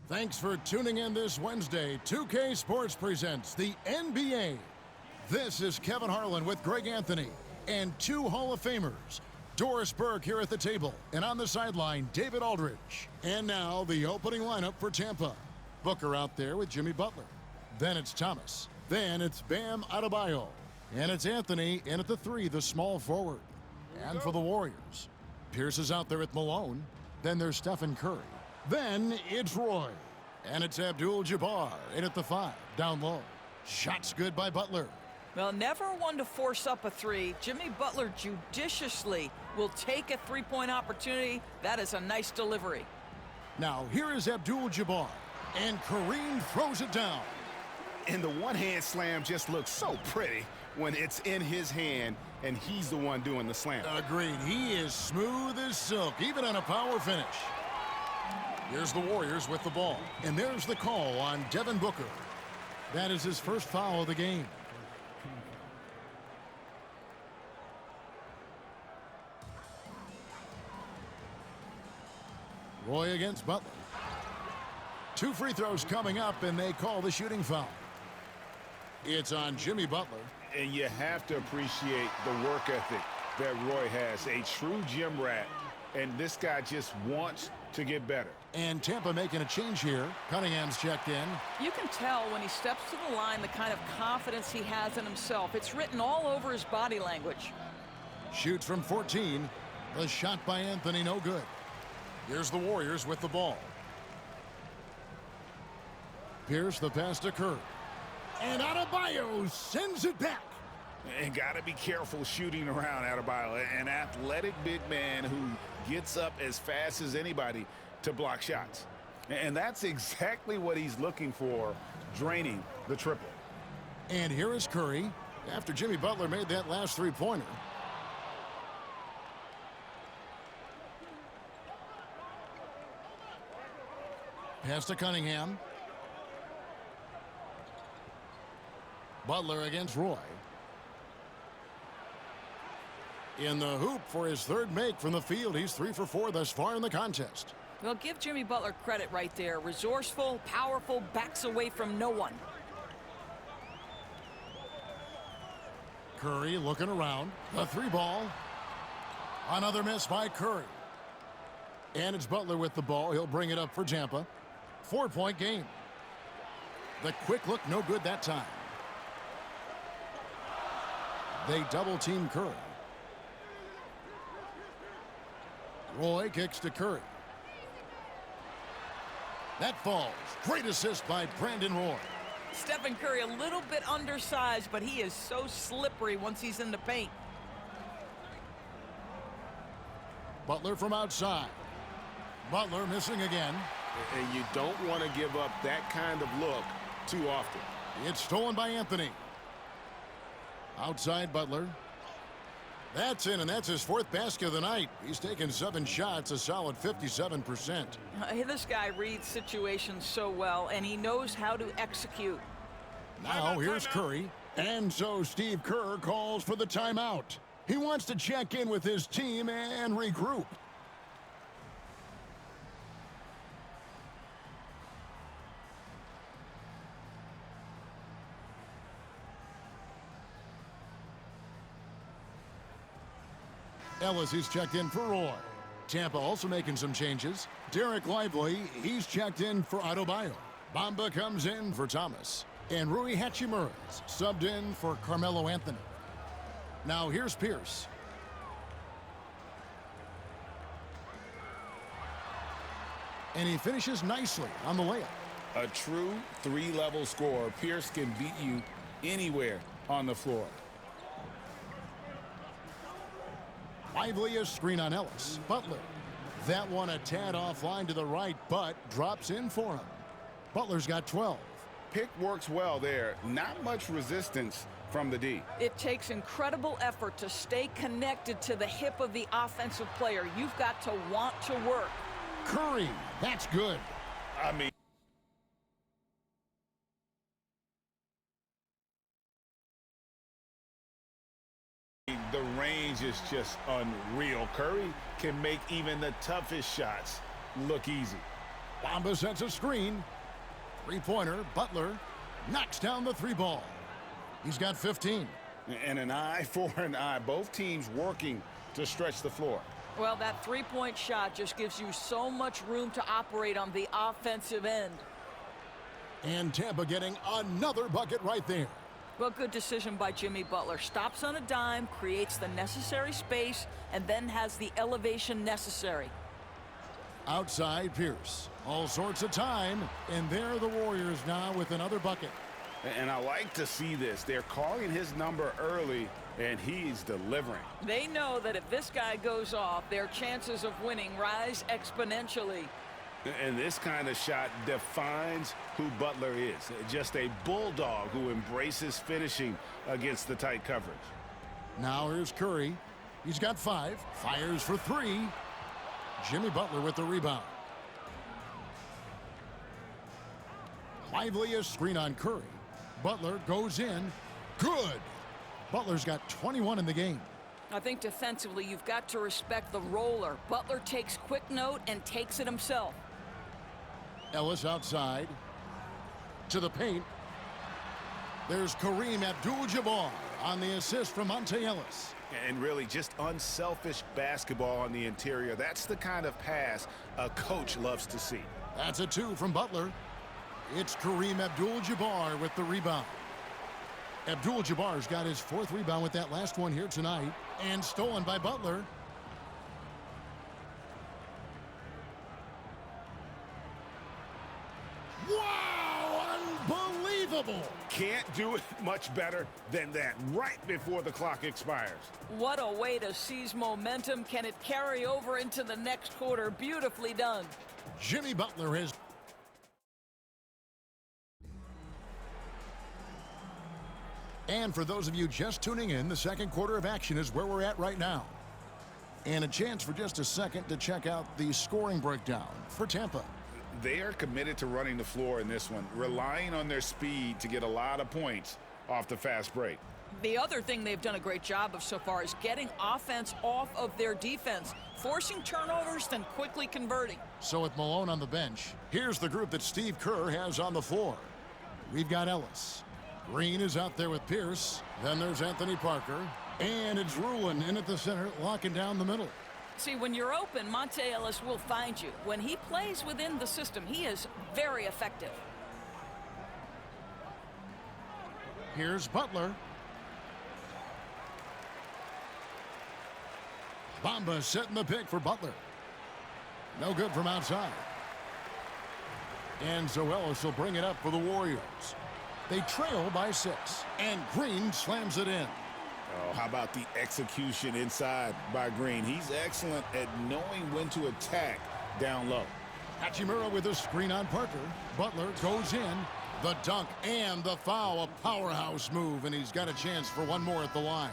Thanks for tuning in this Wednesday. 2K Sports presents the NBA. This is Kevin Harlan with Greg Anthony and two Hall of Famers. Doris Burke here at the table, and on the sideline, David Aldridge. And now, the opening lineup for Tampa. Booker out there with Jimmy Butler. Then it's Thomas. Then it's Bam Adebayo. And it's Anthony in at the 3, the small forward. And for the Warriors, Pierce is out there at Malone. Then there's Stephen Curry. Then it's Roy. And it's Abdul-Jabbar in at the 5, down low. Shots good by Butler. Well, never one to force up a 3. Jimmy Butler judiciously will take a three-point opportunity. That is a nice delivery. Now, here is Abdul-Jabbar. And Kareem throws it down. And the one-hand slam just looks so pretty when it's in his hand and he's the one doing the slam. Agreed. He is smooth as silk, even on a power finish. Here's the Warriors with the ball. And there's the call on Devin Booker. That is his first foul of the game. Roy against Butler. 2 free throws coming up, and they call the shooting foul. It's on Jimmy Butler. And you have to appreciate the work ethic that Roy has. A true gym rat. And this guy just wants to get better. And Tampa making a change here. Cunningham's checked in. You can tell when he steps to the line the kind of confidence he has in himself. It's written all over his body language. Shoots from 14. The shot by Anthony, no good. Here's the Warriors with the ball. Pierce, the pass to Curry. And Adebayo sends it back. And got to be careful shooting around Adebayo. An athletic big man who gets up as fast as anybody to block shots. And that's exactly what he's looking for, draining the triple. And here is Curry after Jimmy Butler made that last three-pointer. Pass to Cunningham. Butler against Roy. In the hoop for his third make from the field. He's 3 for 4 thus far in the contest. Well, give Jimmy Butler credit right there. Resourceful, powerful, backs away from no one. Curry looking around. The 3-ball. Another miss by Curry. And it's Butler with the ball. He'll bring it up for Tampa. 4-point game. The quick look, no good that time. They double-team Curry. Roy kicks to Curry. That falls. Great assist by Brandon Roy. Stephen Curry a little bit undersized, but he is so slippery once he's in the paint. Butler from outside. Butler missing again. And you don't want to give up that kind of look too often. It's stolen by Anthony. Outside Butler. That's in, and that's his 4th basket of the night. He's taken 7 shots, a solid 57%. This guy reads situations so well, and he knows how to execute. Now here's Curry. And so Steve Kerr calls for the timeout. He wants to check in with his team and regroup. Ellis, he's checked in for Roy. Tampa also making some changes. Derek Lively, he's checked in for Adebayo. Bamba comes in for Thomas. And Rui Hachimura's subbed in for Carmelo Anthony. Now here's Pierce. And he finishes nicely on the layup. A true 3-level scorer. Pierce can beat you anywhere on the floor. Lively a screen on Ellis. Butler. That one a tad offline to the right, but drops in for him. Butler's got 12. Pick works well there. Not much resistance from the D. It takes incredible effort to stay connected to the hip of the offensive player. You've got to want to work. Curry. That's good. I mean, the range is just unreal. Curry can make even the toughest shots look easy. Bamba sets a screen. Three-pointer, Butler knocks down the three ball. He's got 15. And an eye for an eye. Both teams working to stretch the floor. Well, that three-point shot just gives you so much room to operate on the offensive end. And Tampa getting another bucket right there. Well, good decision by Jimmy Butler. Stops on a dime, creates the necessary space, and then has the elevation necessary. Outside Pierce. All sorts of time. And there are the Warriors now with another bucket. And I like to see this. They're calling his number early, and he's delivering. They know that if this guy goes off, their chances of winning rise exponentially. And this kind of shot defines who Butler is. Just a bulldog who embraces finishing against the tight coverage. Now here's Curry. He's got 5. Fires for 3. Jimmy Butler with the rebound. Liveliest screen on Curry. Butler goes in. Good. Butler's got 21 in the game. I think defensively you've got to respect the roller. Butler takes quick note and takes it himself. Ellis outside. To the paint. There's Kareem Abdul-Jabbar on the assist from Monte Ellis. And really just unselfish basketball on the interior. That's the kind of pass a coach loves to see. That's a 2 from Butler. It's Kareem Abdul-Jabbar with the rebound. Abdul-Jabbar's got his 4th rebound with that last one here tonight. And stolen by Butler. Wow! Unbelievable! Can't do it much better than that right before the clock expires. What a way to seize momentum. Can it carry over into the next quarter? Beautifully done. Jimmy Butler has... And for those of you just tuning in, the second quarter of action is where we're at right now. And a chance for just a second to check out the scoring breakdown for Tampa. They are committed to running the floor in this one, relying on their speed to get a lot of points off the fast break. The other thing they've done a great job of so far is getting offense off of their defense, forcing turnovers, then quickly converting. So with Malone on the bench, here's the group that Steve Kerr has on the floor. We've got Ellis. Green is out there with Pierce. Then there's Anthony Parker. And it's Rulin in at the center, locking down the middle. See, when you're open, Monte Ellis will find you. When he plays within the system, he is very effective. Here's Butler. Bamba setting the pick for Butler. No good from outside. And so Ellis will bring it up for the Warriors. They trail by 6. And Green slams it in. Oh, how about the execution inside by Green? He's excellent at knowing when to attack down low. Hachimura with a screen on Parker. Butler goes in. The dunk and the foul. A powerhouse move, and he's got a chance for one more at the line.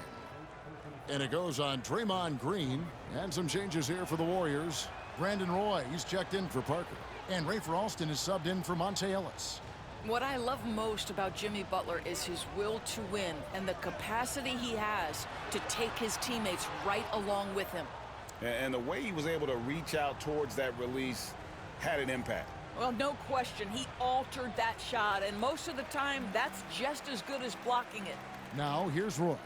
And it goes on Draymond Green. And some changes here for the Warriors. Brandon Roy, he's checked in for Parker. And Rafer Alston is subbed in for Monte Ellis. What I love most about Jimmy Butler is his will to win and the capacity he has to take his teammates right along with him. And the way he was able to reach out towards that release had an impact. Well, no question. He altered that shot, and most of the time, that's just as good as blocking it. Now, here's Roy.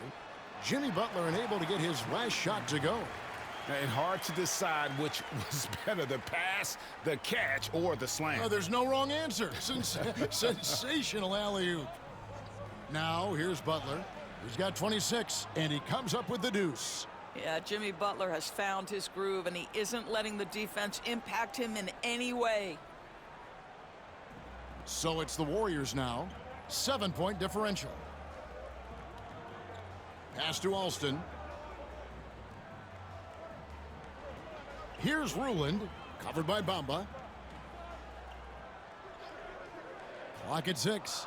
Jimmy Butler unable to get his last shot to go. And hard to decide which was better, the pass, the catch, or the slam. Oh, there's no wrong answer. Sensational alley-oop. Now, here's Butler. He's got 26, and he comes up with the deuce. Yeah, Jimmy Butler has found his groove, and he isn't letting the defense impact him in any way. So it's the Warriors now. 7-point differential. Pass to Alston. Here's Ruland, covered by Bamba. Clock at 6.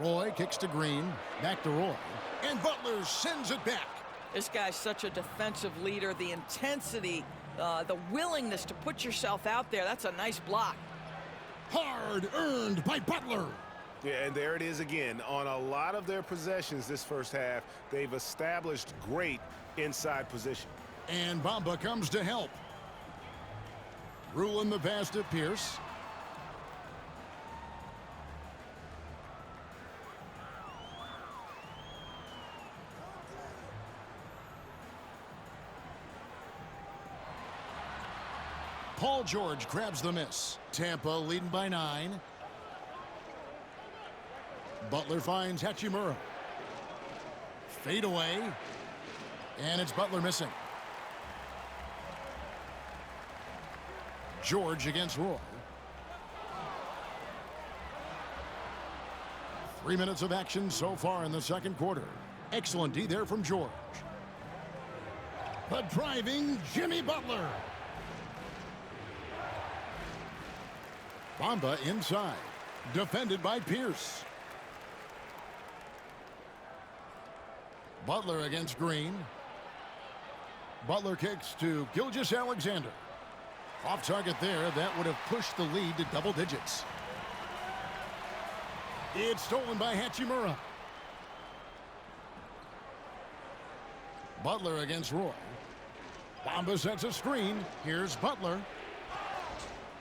Roy kicks to Green, back to Roy, and Butler sends it back. This guy's such a defensive leader. The intensity, the willingness to put yourself out there, that's a nice block. Hard earned by Butler. Yeah, and there it is again. On a lot of their possessions this first half, they've established great inside position. And Bamba comes to help. Ruling the pass to Pierce. Paul George grabs the miss. Tampa leading by 9. Butler finds Hachimura. Fade away. And it's Butler missing. George against Roy. 3 minutes of action so far in the second quarter. Excellent D there from George. The driving Jimmy Butler. Bamba inside. Defended by Pierce. Butler against Green. Butler kicks to Gilgeous-Alexander. Off target there. That would have pushed the lead to double digits. It's stolen by Hachimura. Butler against Roy. Bamba sets a screen. Here's Butler.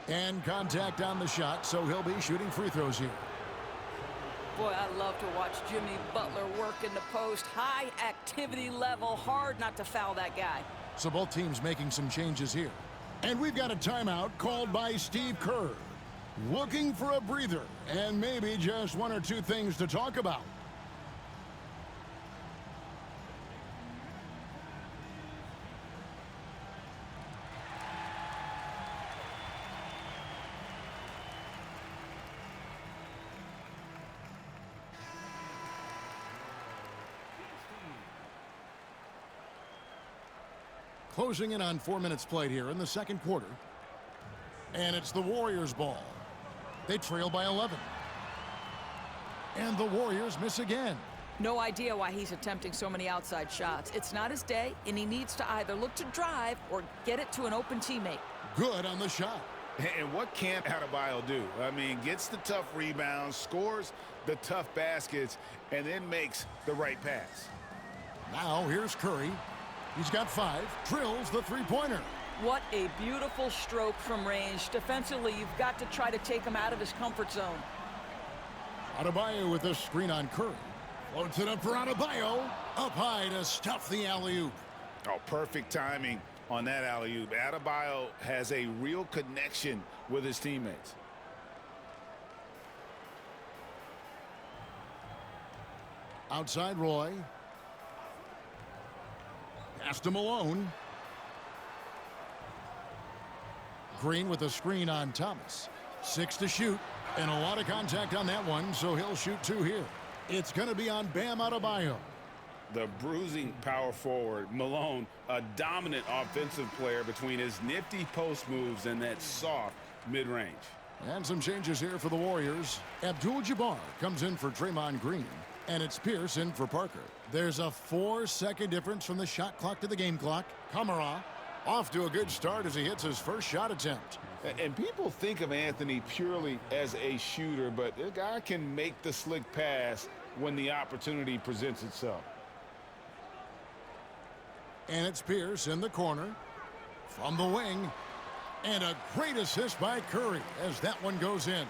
And contact on the shot, so he'll be shooting free throws here. Boy, I love to watch Jimmy Butler work in the post. High activity level. Hard not to foul that guy. So both teams making some changes here. And we've got a timeout called by Steve Kerr. Looking for a breather and maybe just one or two things to talk about. Closing in on 4 minutes played here in the second quarter. And it's the Warriors' ball. They trail by 11. And the Warriors miss again. No idea why he's attempting so many outside shots. It's not his day, and he needs to either look to drive or get it to an open teammate. Good on the shot. And what can't Adebayo do? I mean, gets the tough rebounds, scores the tough baskets, and then makes the right pass. Now here's Curry. He's got 5. Drills the three-pointer. What a beautiful stroke from range. Defensively, you've got to try to take him out of his comfort zone. Adebayo with a screen on Curry. Floats it up for Adebayo. Up high to stuff the alley-oop. Oh, perfect timing on that alley-oop. Adebayo has a real connection with his teammates. Outside Roy. Pass to Malone. Green with a screen on Thomas. 6 to shoot. And a lot of contact on that one, so he'll shoot 2 here. It's going to be on Bam Adebayo. The bruising power forward, Malone, a dominant offensive player between his nifty post moves and that soft mid-range. And some changes here for the Warriors. Abdul-Jabbar comes in for Draymond Green. And it's Pierce in for Parker. There's a 4-second difference from the shot clock to the game clock. Kamara off to a good start as he hits his first shot attempt. And people think of Anthony purely as a shooter, but the guy can make the slick pass when the opportunity presents itself. And it's Pierce in the corner from the wing. And a great assist by Curry as that one goes in.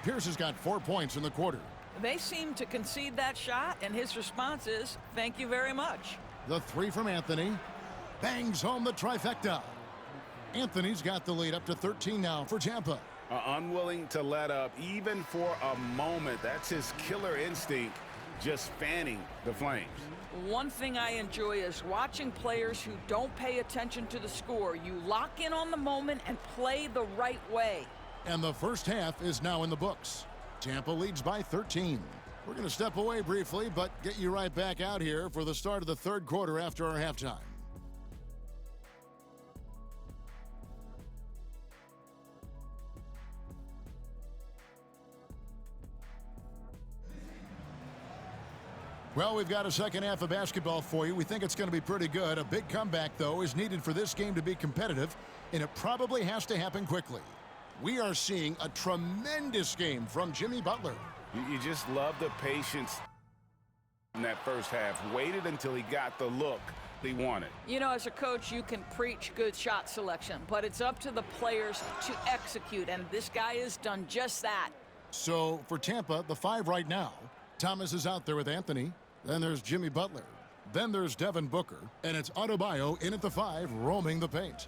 Pierce has got 4 points in the quarter. They seem to concede that shot, and his response is, thank you very much. The 3 from Anthony. Bangs home the trifecta. Anthony's got the lead up to 13 now for Tampa. Unwilling to let up even for a moment. That's his killer instinct, just fanning the flames. One thing I enjoy is watching players who don't pay attention to the score. You lock in on the moment and play the right way. And the first half is now in the books. Tampa leads by 13. We're going to step away briefly, but get you right back out here for the start of the third quarter after our halftime. Well, we've got a second half of basketball for you. We think it's going to be pretty good. A big comeback, though, is needed for this game to be competitive, and it probably has to happen quickly. We are seeing a tremendous game from Jimmy Butler. You just love the patience in that first half. Waited until he got the look he wanted. You know, as a coach, you can preach good shot selection, but it's up to the players to execute, and this guy has done just that. So, for Tampa, the 5 right now. Thomas is out there with Anthony. Then there's Jimmy Butler. Then there's Devin Booker. And it's Adebayo in at the 5, roaming the paint.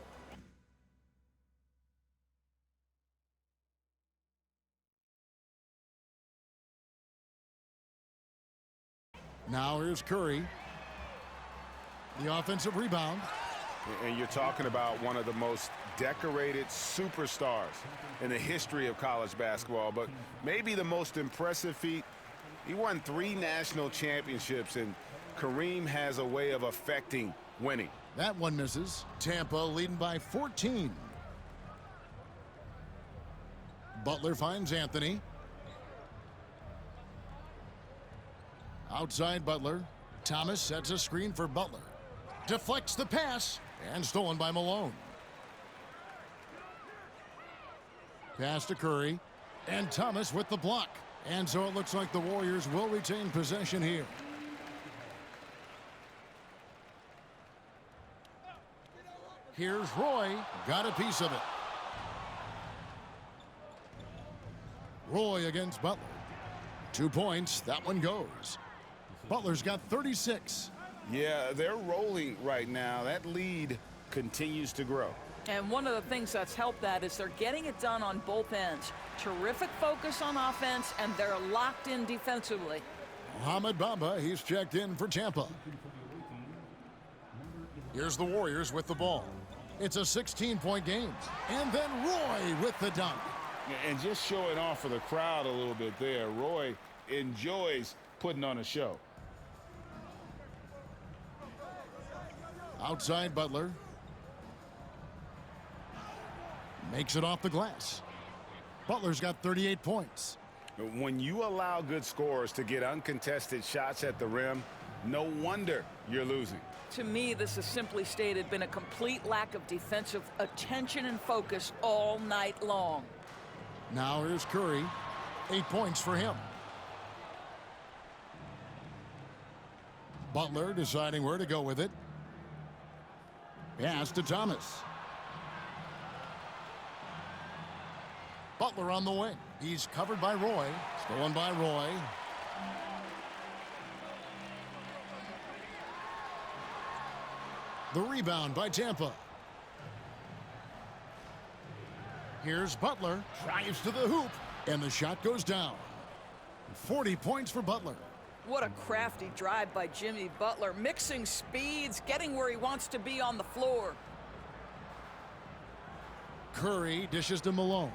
Now here's Curry. The offensive rebound. And you're talking about one of the most decorated superstars in the history of college basketball, but maybe the most impressive feat. He won 3 national championships, and Kareem has a way of affecting winning. That one misses. Tampa leading by 14. Butler finds Anthony. Outside Butler. Thomas sets a screen for Butler. Deflects the pass and stolen by Malone. Pass to Curry and Thomas with the block. And so it looks like the Warriors will retain possession here. Here's Roy. Got a piece of it. Roy against Butler. 2 points. That one goes. Butler's got 36. Yeah, they're rolling right now. That lead continues to grow. And one of the things that's helped that is they're getting it done on both ends. Terrific focus on offense, and they're locked in defensively. Mohamed Bamba, he's checked in for Tampa. Here's the Warriors with the ball. It's a 16-point game. And then Roy with the dunk. And just showing off for the crowd a little bit there. Roy enjoys putting on a show. Outside Butler. Makes it off the glass. Butler's got 38 points. When you allow good scorers to get uncontested shots at the rim, no wonder you're losing. To me, this has simply stated been a complete lack of defensive attention and focus all night long. Now here's Curry. 8 points for him. Butler deciding where to go with it. Pass to Thomas. Butler on the wing. He's covered by Roy. Stolen by Roy. The rebound by Tampa. Here's Butler. Drives to the hoop. And the shot goes down. 40 points for Butler. What a crafty drive by Jimmy Butler. Mixing speeds, getting where he wants to be on the floor. Curry dishes to Malone.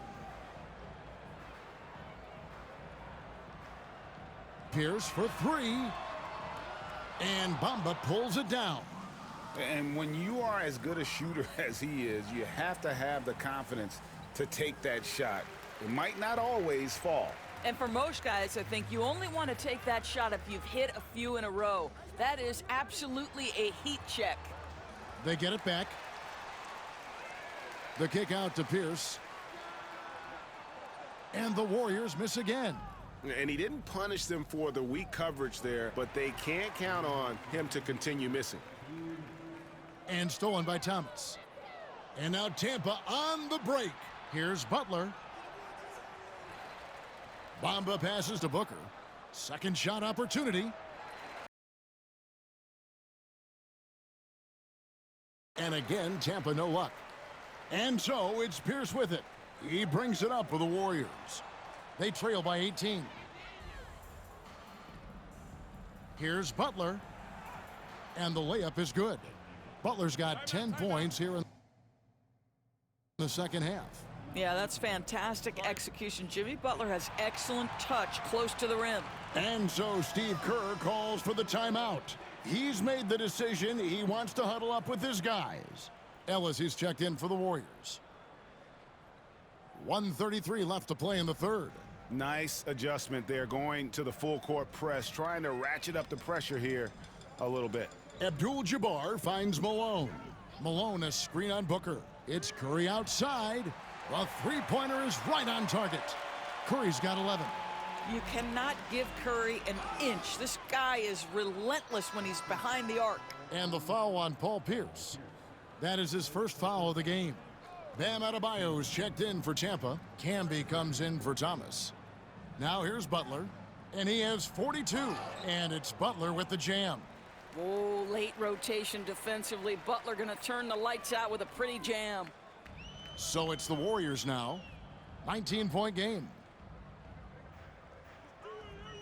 Pierce for 3. And Bamba pulls it down. And when you are as good a shooter as he is, you have to have the confidence to take that shot. It might not always fall. And for most guys, I think you only want to take that shot if you've hit a few in a row. That is absolutely a heat check. They get it back. The kick out to Pierce. And the Warriors miss again. And he didn't punish them for the weak coverage there, but they can't count on him to continue missing. And stolen by Thomas. And now Tampa on the break. Here's Butler. Bamba passes to Booker. Second shot opportunity. And again, Tampa no luck. And so it's Pierce with it. He brings it up for the Warriors. They trail by 18. Here's Butler. And the layup is good. Butler's got 10 points here in the second half. Yeah, that's fantastic execution. Jimmy Butler has excellent touch close to the rim. And so Steve Kerr calls for the timeout. He's made the decision. He wants to huddle up with his guys. Ellis is checked in for the Warriors. 1:33 left to play in the third. Nice adjustment there, going to the full court press, trying to ratchet up the pressure here a little bit. Abdul-Jabbar finds Malone. Malone a screen on Booker. It's Curry outside. The three-pointer is right on target. Curry's got 11. You cannot give Curry an inch. This guy is relentless when he's behind the arc. And the foul on Paul Pierce. That is his first foul of the game. Bam Adebayo's checked in for Tampa. Camby comes in for Thomas. Now here's Butler. And he has 42. And it's Butler with the jam. Oh, late rotation defensively. Butler going to turn the lights out with a pretty jam. So it's the Warriors now. 19-point game.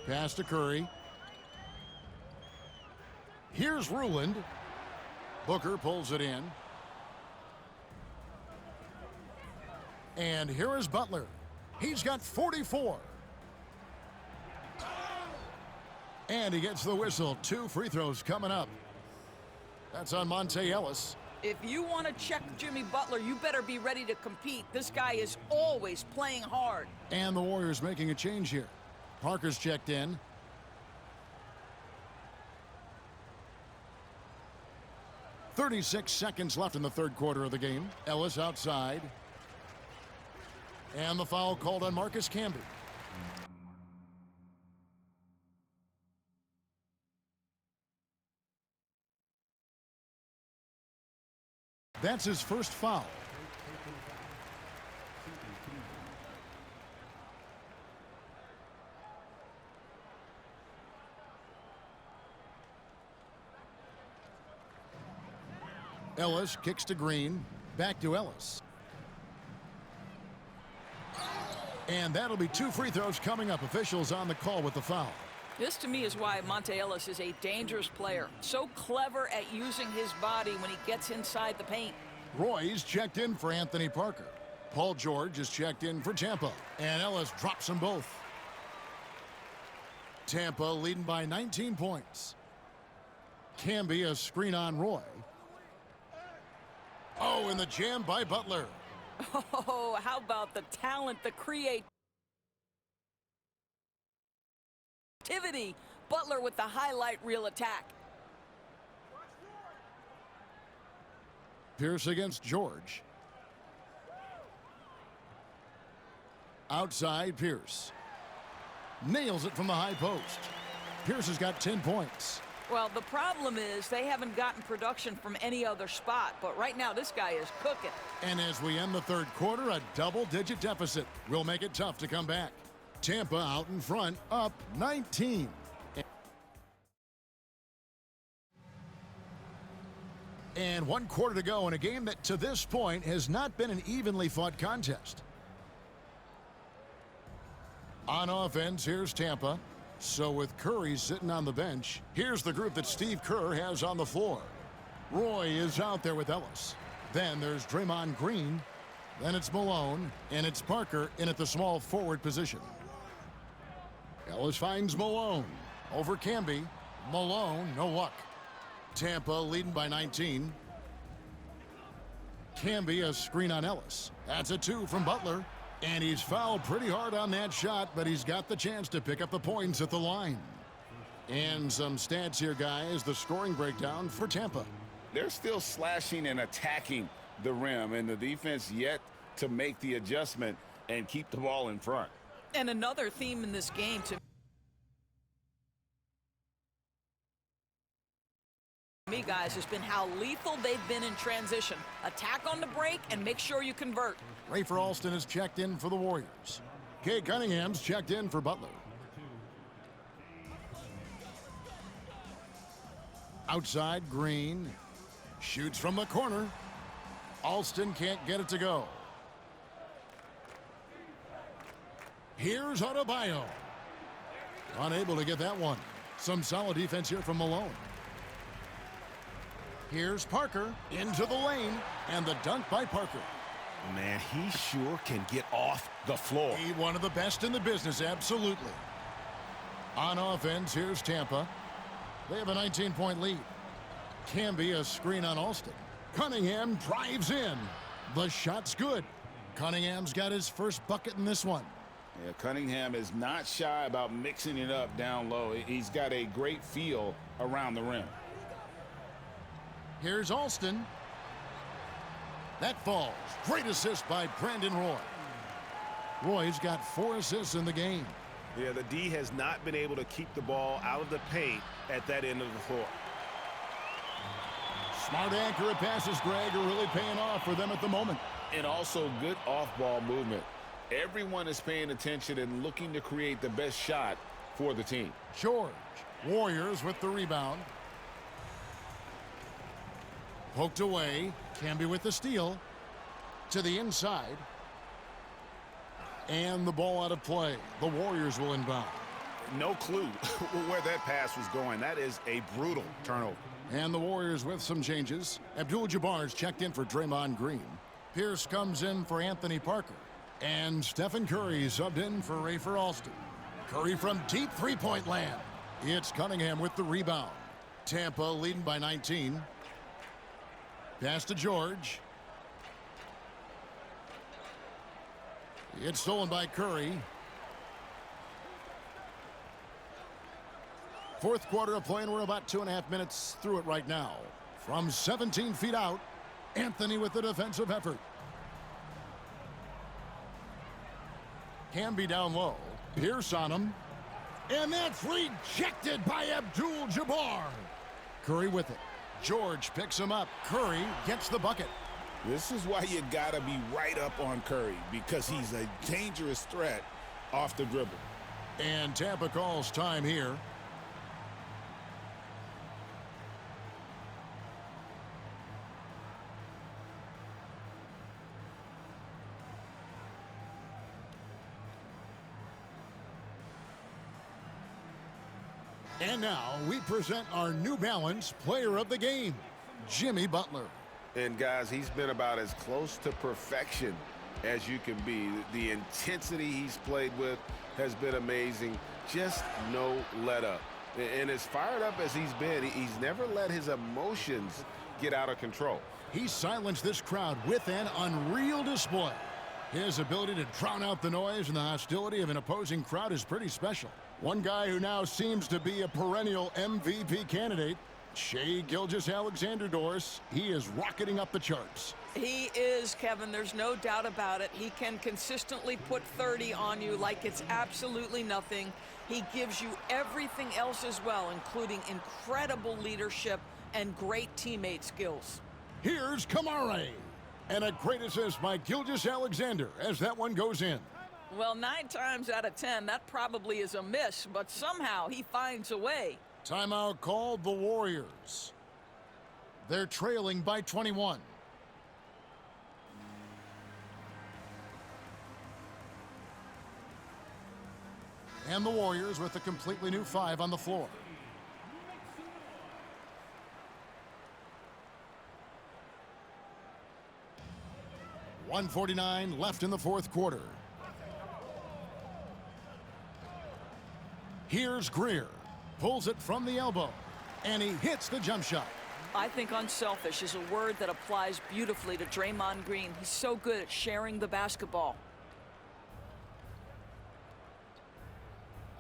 Pass to Curry. Here's Ruland. Booker pulls it in. And here is Butler. He's got 44. And he gets the whistle. 2 free throws coming up. That's on Monte Ellis. If you want to check Jimmy Butler, you better be ready to compete. This guy is always playing hard. And the Warriors making a change here. Parker's checked in. .36 seconds left in the third quarter of the game. Ellis outside. And the foul called on Marcus Camby. That's his first foul. Ellis kicks to Green. Back to Ellis. And that'll be 2 free throws coming up. Officials on the call with the foul. This, to me, is why Monte Ellis is a dangerous player. So clever at using his body when he gets inside the paint. Roy's checked in for Anthony Parker. Paul George is checked in for Tampa. And Ellis drops them both. Tampa leading by 19 points. Camby, a screen on Roy. Oh, and the jam by Butler. Oh, how about the talent, the creativity? Butler with the highlight reel attack. Pierce against George. Outside Pierce. Nails it from the high post. Pierce has got 10 points. Well, the problem is they haven't gotten production from any other spot, but right now this guy is cooking. And as we end the third quarter, a double-digit deficit will make it tough to come back. Tampa out in front, up 19. And 1 quarter to go in a game that to this point has not been an evenly fought contest. On offense, here's Tampa. So with Curry sitting on the bench, here's the group that Steve Kerr has on the floor. Roy is out there with Ellis. Then there's Draymond Green. Then it's Malone. And it's Parker in at the small forward position. Ellis finds Malone. Over Camby. Malone, no luck. Tampa leading by 19. Camby, a screen on Ellis. That's a 2 from Butler. And he's fouled pretty hard on that shot, but he's got the chance to pick up the points at the line. And some stats here, guys. The scoring breakdown for Tampa. They're still slashing and attacking the rim, and the defense yet to make the adjustment and keep the ball in front. And another theme in this game to me, guys, has been how lethal they've been in transition. Attack on the break and make sure you convert. Rafer Alston is checked in for the Warriors. Kay Cunningham's checked in for Butler. Outside, Green. Shoots from the corner. Alston can't get it to go. Here's Adebayo. Unable to get that one. Some solid defense here from Malone. Here's Parker into the lane, and the dunk by Parker. Man, he sure can get off the floor. He one of the best in the business, absolutely. On offense, here's Tampa. They have a 19-point lead. Camby, a screen on Alston. Cunningham drives in. The shot's good. Cunningham's got his first bucket in this one. Yeah, Cunningham is not shy about mixing it up down low. He's got a great feel around the rim. Here's Alston. That falls. Great assist by Brandon Roy. Roy's got 4 assists in the game. Yeah, the D has not been able to keep the ball out of the paint at that end of the floor. Smart, accurate passes, Greg, are really paying off for them at the moment. And also good off-ball movement. Everyone is paying attention and looking to create the best shot for the team. George. Warriors with the rebound. Poked away. Camby with the steal. To the inside. And the ball out of play. The Warriors will inbound. no clue where that pass was going. That is a brutal turnover. And the Warriors with some changes. Abdul-Jabbar's checked in for Draymond Green. Pierce comes in for Anthony Parker. And Stephen Curry subbed in for Rafer Alston. Curry from deep three-point land. It's Cunningham with the rebound. Tampa leading by 19. Pass to George. It's stolen by Curry. Fourth quarter of play, and we're about 2.5 minutes through it right now. From 17 feet out, Anthony with the defensive effort. Can be down low. Pierce on him. And that's rejected by Abdul-Jabbar. Curry with it. George picks him up. Curry gets the bucket. This is why you gotta be right up on Curry, because he's a dangerous threat off the dribble. And Tampa calls time here. And now we present our New Balance Player of the Game, Jimmy Butler. And guys, he's been about as close to perfection as you can be. The intensity he's played with has been amazing. Just no let up. And as fired up as he's been, he's never let his emotions get out of control. He silenced this crowd with an unreal display. His ability to drown out the noise and the hostility of an opposing crowd is pretty special. One guy who now seems to be a perennial MVP candidate, Shai Gilgeous-Alexander, Doris. He is rocketing up the charts. He is, Kevin. There's no doubt about it. He can consistently put 30 on you like it's absolutely nothing. He gives you everything else as well, including incredible leadership and great teammate skills. Here's Kamare. And a great assist by Gilgeous-Alexander as that one goes in. Well, 9 times out of 10, that probably is a miss, but somehow he finds a way. Timeout called the Warriors. They're trailing by 21. And the Warriors with a completely new 5 on the floor. .149 left in the fourth quarter. Here's Greer. Pulls it from the elbow. And he hits the jump shot. I think unselfish is a word that applies beautifully to Draymond Green. He's so good at sharing the basketball.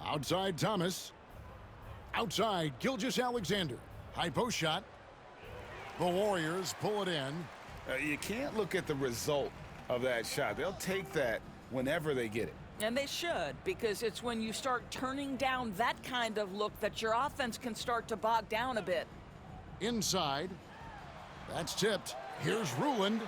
Outside Thomas. Outside Gilgeous-Alexander. High post shot. The Warriors pull it in. You can't look at the result of that shot. They'll take that whenever they get it. And they should, because it's when you start turning down that kind of look that your offense can start to bog down a bit. Inside. That's tipped. Here's Ruland.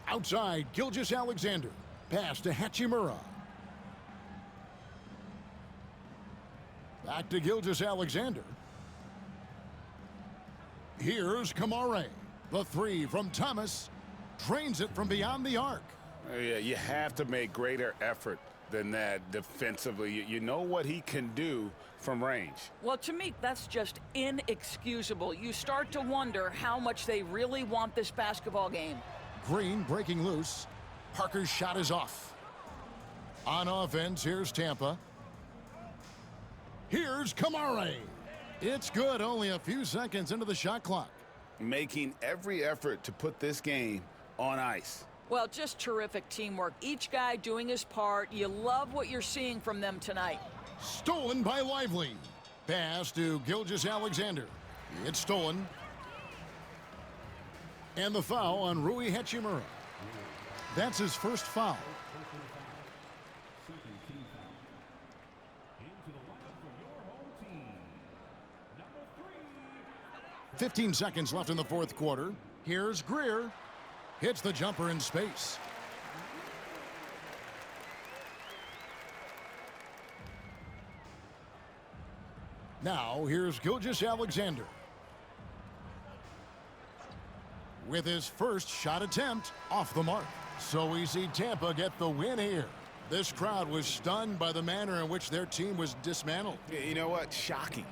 Outside, Gilgeous-Alexander. Pass to Hachimura. Back to Gilgeous-Alexander. Here's Kamare. The 3 from Thomas. Drains it from beyond the arc. Yeah, you have to make greater effort than that defensively. You know what he can do from range. Well, to me, that's just inexcusable. You start to wonder how much they really want this basketball game. Green breaking loose. Parker's shot is off. On offense, here's Tampa. Here's Kamare. It's good, only a few seconds into the shot clock. Making every effort to put this game on ice. Well, just terrific teamwork. Each guy doing his part. You love what you're seeing from them tonight. Stolen by Lively. Pass to Gilgeous-Alexander. It's stolen. And the foul on Rui Hachimura. That's his first foul. 15 seconds left in the fourth quarter. Here's Greer. Hits the jumper in space. Now, here's Gilgeous-Alexander. With his first shot attempt off the mark. So we see Tampa get the win here. This crowd was stunned by the manner in which their team was dismantled. You know what? Shocking.